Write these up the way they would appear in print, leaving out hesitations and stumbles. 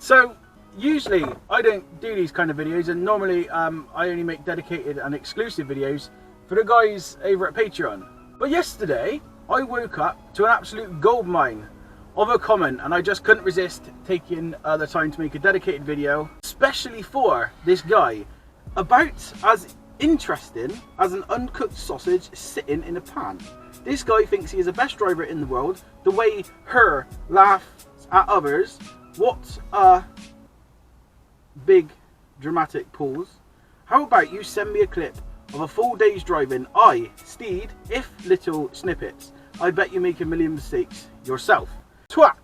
So usually I don't do these kind of videos, and normally I only make dedicated and exclusive videos for the guys over at Patreon. But yesterday I woke up to an absolute goldmine of a comment, and I just couldn't resist taking the time to make a dedicated video especially for this guy, about as interesting as an uncooked sausage sitting in a pan. This guy thinks he is the best driver in the world. The way her laughs at others. What a big dramatic pause. How about you send me a clip of a full day's driving? I, Steed, if little snippets. I bet you make a million mistakes yourself. Twat!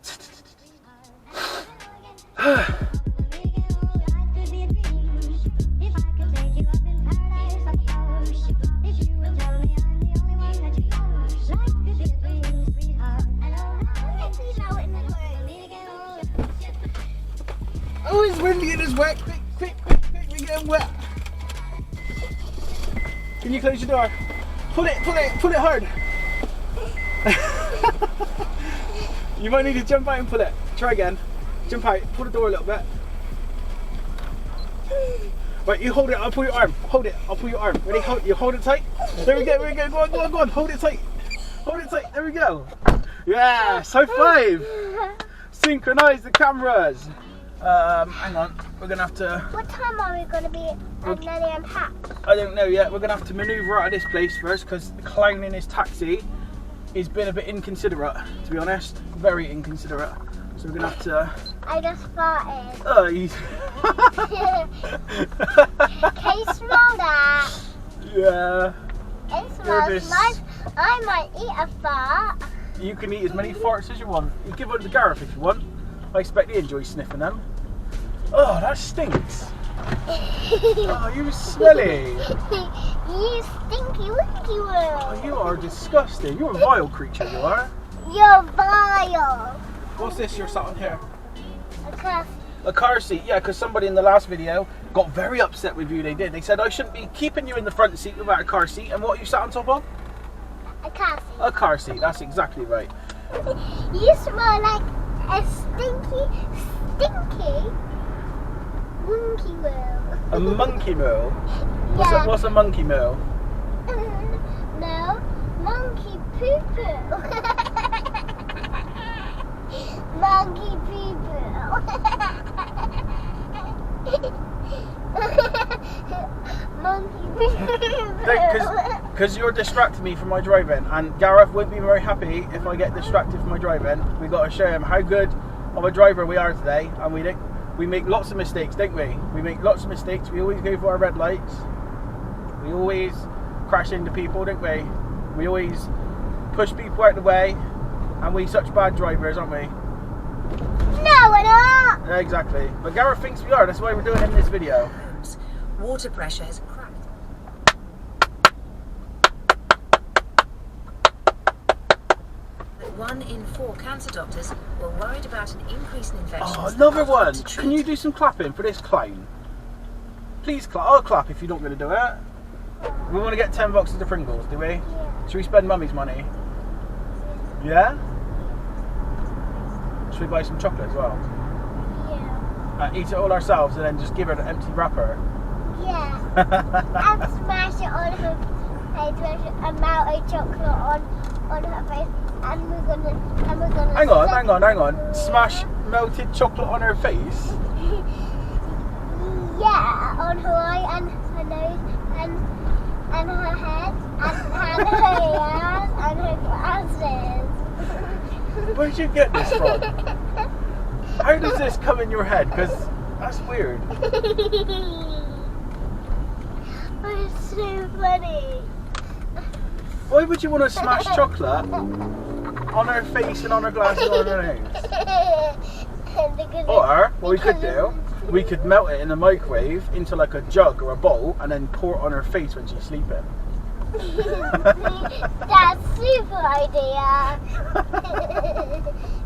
Oh, it's windy and it's wet. Quick, quick, quick, quick, we're getting wet. Can you close your door? Pull it hard. You might need to jump out and pull it. Try again. Jump out, pull the door a little bit. Right, you hold it, I'll pull your arm. Hold it, I'll pull your arm. Ready? You hold it tight. There we go, go on, go on, go on. Hold it tight. Hold it tight, there we go. Yes, high five. Synchronize the cameras. Hang on, we're going to have to... What time are we going to be nearly unpacked? I don't know yet. We're going to have to manoeuvre out of this place first, because the clown in his taxi has been a bit inconsiderate, to be honest. Very inconsiderate. So we're going to have to... I just farted. Oh, he's... Can you smell that? Yeah. It smells like I might eat a fart. You can eat as many farts as you want. You give it to Gareth if you want. I expect he enjoys sniffing them. Oh, that stinks. Oh, you smelly. You stinky winky world. Oh, you are disgusting. You're a vile creature, you are. You're vile. What's this you're sat on here? A car. A car seat, yeah, because somebody in the last video got very upset with you. They did. They said I shouldn't be keeping you in the front seat without a car seat. And what you sat on top of? A car seat. A car seat, that's exactly right. You smell like a stinky monkey world. A monkey mill? Yeah. What's a monkey mill? No, monkey poo poo. Monkey poo poo. Monkey poo poo. Because you're distracting me from my driving, and Gareth won't be very happy if I get distracted from my driving. We've got to show him how good of a driver we are today, and we make lots of mistakes, don't we? We make lots of mistakes. We always go for our red lights. We always crash into people, don't we? We always push people out of the way, and we're such bad drivers, aren't we? No, we're not. Yeah, exactly. But Gareth thinks we are. That's why we're doing it in this video. Water pressure has cracked. 1 in 4 cancer doctors were worried about an increase in infections. Oh, another one. Can you do some clapping for this clown? Please clap. I'll clap if you're not going to do it. We want to get 10 boxes of Pringles, do we? Yeah. Should we spend mummy's money? Yeah? Should we buy some chocolate as well? Yeah. Eat it all ourselves and then just give her the empty wrapper? Yeah. And smash it on her face and melt a chocolate on her face. And we're gonna Hang on. Smash melted chocolate on her face? Yeah, on her eye and her nose and her head and her ears and her glasses. Where'd you get this from? How does this come in your head? Because that's weird. It's so funny. Why would you want to smash chocolate on her face and on her glasses and on her nose? Or, what we could do, we could melt it in the microwave into like a jug or a bowl and then pour it on her face when she's sleeping. That's super idea.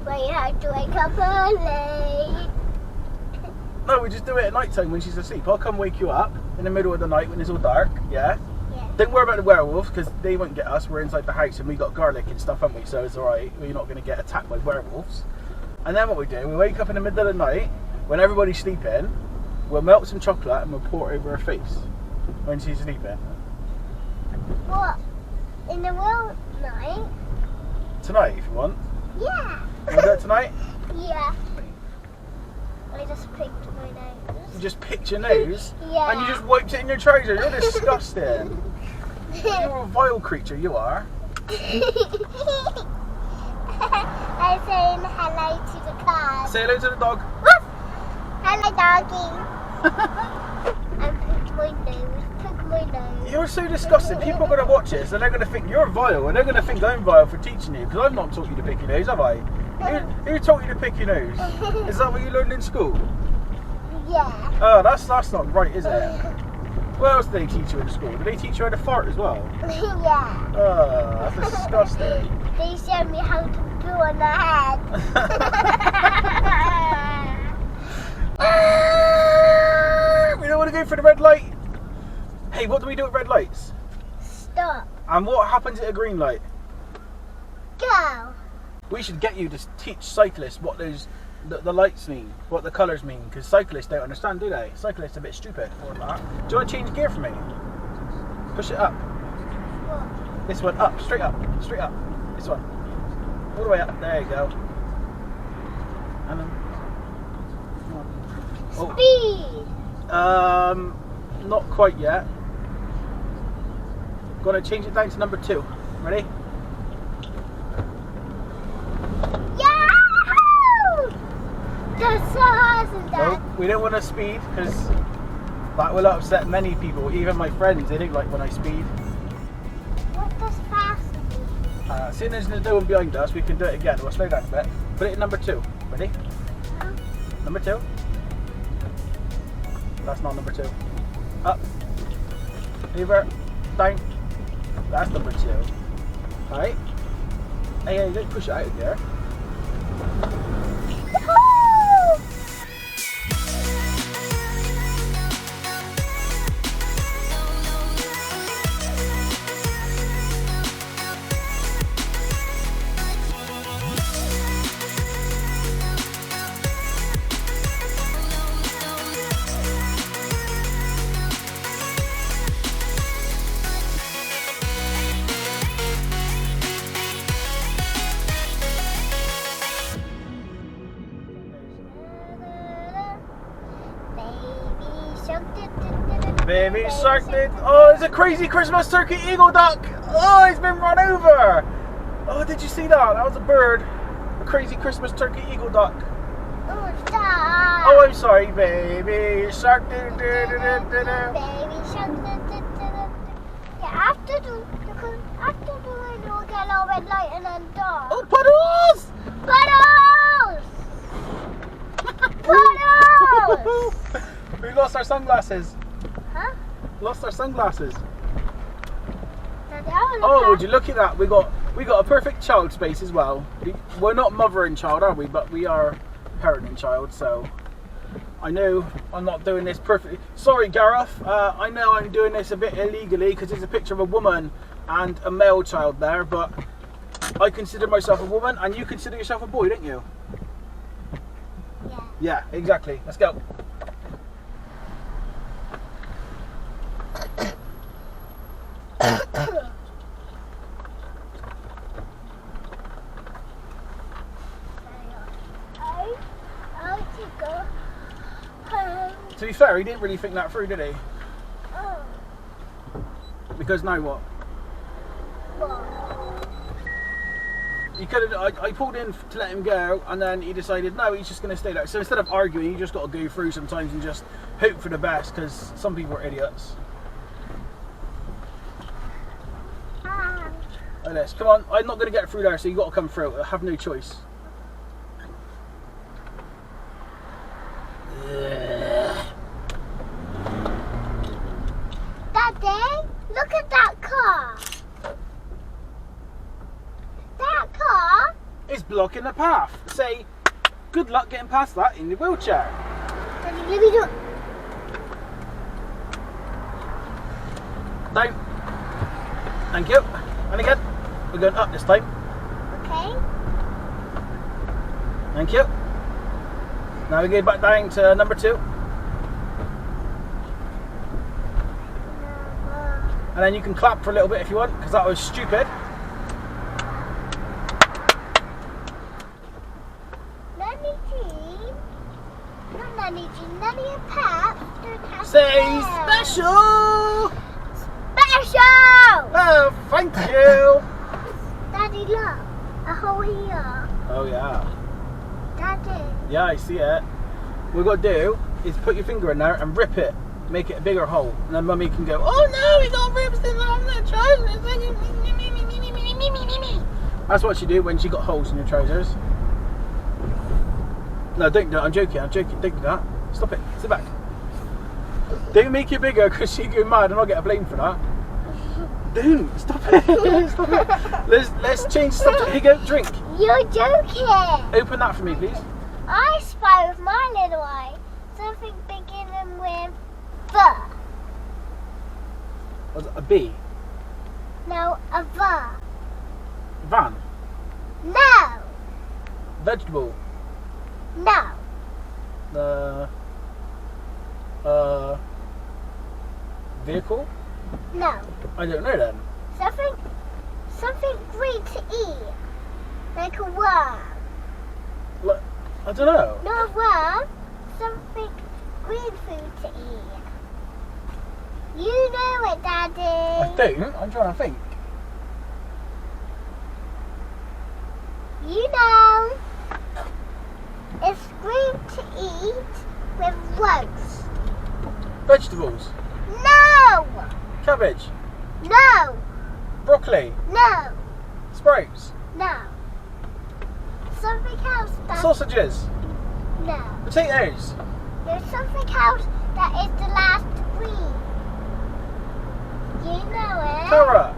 But you have to wake up early. No, we just do it at night time when she's asleep. I'll come wake you up in the middle of the night when it's all dark, yeah? Don't worry about the werewolves, because they won't get us. We're inside the house and we got garlic and stuff, haven't we? So it's alright. We're not going to get attacked by werewolves. And then what we do, we wake up in the middle of the night, when everybody's sleeping, we'll melt some chocolate and we'll pour it over her face when she's sleeping. What? In the real night? Tonight, if you want. Yeah. Want to do it tonight? Yeah. I just picked my nose. You just picked your nose? Yeah. And you just wiped it in your trousers? You're disgusting. You're a vile creature, you are. I'm saying hello to the cat. Say hello to the dog. Hello, doggy. And pick my nose. Pick my nose. You're so disgusting. People are going to watch this and they're going to think you're vile and they're going to think I'm vile for teaching you because I've not taught you to pick your nose, have I? Who taught you to pick your nose? Is that what you learned in school? Yeah. Oh, that's not right, is it? What else did they teach you in school? Did they teach you how to fart as well? Yeah. Oh, that's disgusting. They showed me how to poo on the head. We don't want to go for the red light. Hey, what do we do at red lights? Stop. And what happens at a green light? Go. We should get you to teach cyclists what the lights mean, what the colours mean, because cyclists don't understand, do they? Cyclists are a bit stupid for that. Do you want to change gear for me? Push it up. What? This one up, straight up, straight up. This one. All the way up. There you go. And then. Oh. Speed. Not quite yet. Gonna change it down to number 2. Ready? Yahoo! That's so awesome, Dad. No, we don't want to speed because that will upset many people, even my friends. They don't like when I speed. What does fast mean? Seeing as there's no one behind us, we can do it again. We'll slow down a bit. Put it in number 2. Ready? Number 2. That's not number 2. Up. Over. Down. That's number 2. Alright. Hey, don't push it out of there. Baby shark did. Oh, it's a crazy Christmas turkey eagle duck. Oh, he's been run over. Oh, did you see that? That was a bird. A crazy Christmas turkey eagle duck. Oh, stop. Oh, I'm sorry, baby shark. Baby shark. Yeah, after the we'll get a little red light and then dark. Oh, puddles! Puddles! Puddles! We lost our sunglasses. Huh? Lost our sunglasses. Daddy, Oh, would you look at that? We got a perfect child space as well. We're not mother and child, are we? But we are parent and child. So I know I'm not doing this perfectly. Sorry, Gareth. I know I'm doing this a bit illegally because there's a picture of a woman and a male child there. But I consider myself a woman, and you consider yourself a boy, don't you? Yeah. Yeah, exactly. Let's go. To be fair, he didn't really think that through, did he? Oh. Because now what? What? He could have. I pulled in to let him go, and then he decided no, he's just going to stay there. So instead of arguing, you just got to go through sometimes and just hope for the best, because some people are idiots. Like this. Come on, I'm not going to get through there, so you got to come through. I have no choice. Daddy, look at that car. That car? It's blocking the path. Say, good luck getting past that in the wheelchair. Daddy, let me do it. Down. Thank you. And again. We're going up this time. Okay. Thank you. Now we go back down to number 2. And then you can clap for a little bit if you want, because that was stupid. Nanny Jean. Not Nanny Jean. Nanny and Pat. Say special! Special! Oh, thank you! Daddy, look. A hole here. Oh, yeah. Daddy. Yeah, I see it. What we've got to do is put your finger in there and rip it. Make it a bigger hole. And then Mummy can go, oh no, we got rips in the trousers. That's what she do when she got holes in your trousers. No, don't do that. I'm joking. Don't do that. Stop it. Sit back. Don't make it bigger because she go mad and I'll get a blame for that. Don't. Stop it. Stop it. Let's change the subject. Here you go. Drink. You're joking. Open that for me, please. I spy with my little eye. Something beginning with the. Was it a B? No, a the. Van. No. Vegetable. No. Vehicle? No. I don't know then. Something green to eat. Like a worm. Look, I don't know. Not a worm. Something green food to eat. You know it, Daddy. I don't. I'm trying to think. You know. It's green to eat with roast. Vegetables. No. Cabbage. No. Broccoli. No. Sprouts. No. Something else that. Sausages. No. Potatoes. There's something else that is the last green. You know it. Carrot.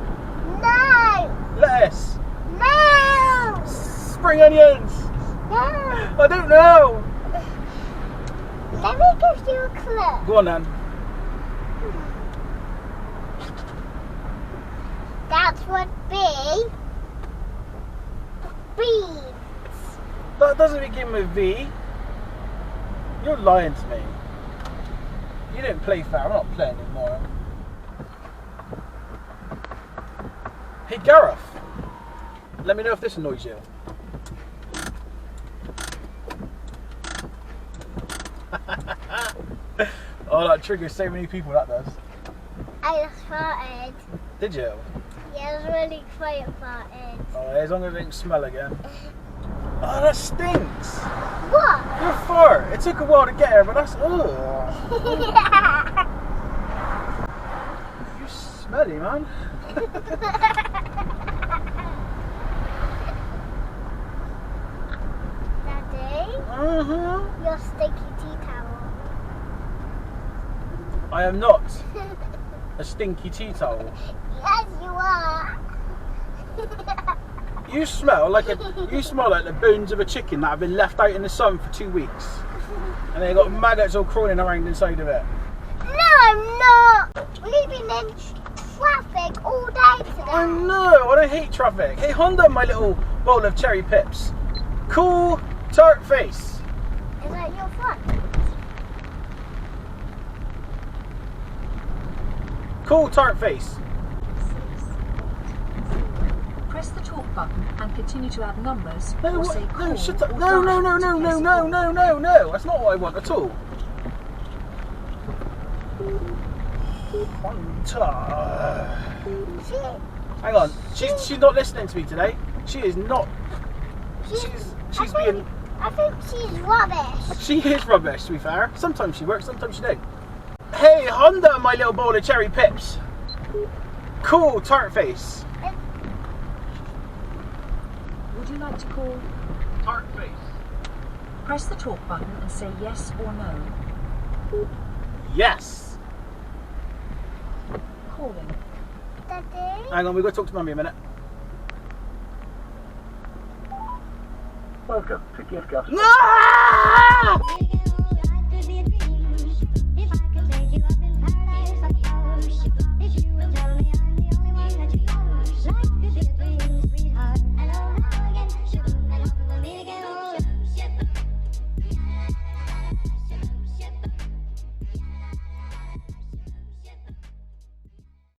No. Lettuce. No. Spring onions. No. I don't know. Let me give you a clue. Go on then. That's what beans. That doesn't begin with V. You're lying to me. You didn't play fair. I'm not playing anymore. Hey Gareth, let me know if this annoys you. Oh, that triggers so many people, that does. I just farted. Did you? Yeah, it was really quiet farted. Oh, as long as it didn't smell again. Oh, that stinks. What? Your fart. It took a while to get here, but that's... Ugh. You're smelly, man. Daddy, Mm-hmm. your sticky tea towel. I am not a stinky tea towel. Yes, you are. You smell like the bones of a chicken that have been left out in the sun for 2 weeks, and they got maggots all crawling around inside of it. No, I'm not. We've been in traffic all day today. I know. I don't hate traffic. Hey Honda, my little bowl of cherry pips. Cool tart face. Is that your front? Cool tart face. Press the talk button and continue to add numbers No, or say what? call No, shut up. or No. directions to place a call. No. That's not what I want at all. Honda. Hang on. She's not listening to me today. She is not. She's being. I think she's rubbish. She is rubbish, to be fair. Sometimes she works, sometimes she don't. Hey, Honda, my little bowl of cherry pips. Cool tart face. Would you like to call? Tart face. Press the talk button and say yes or no. Yes. Calling. Daddy? Hang on, we've got to talk to Mummy a minute. Welcome to Gift Gas. No!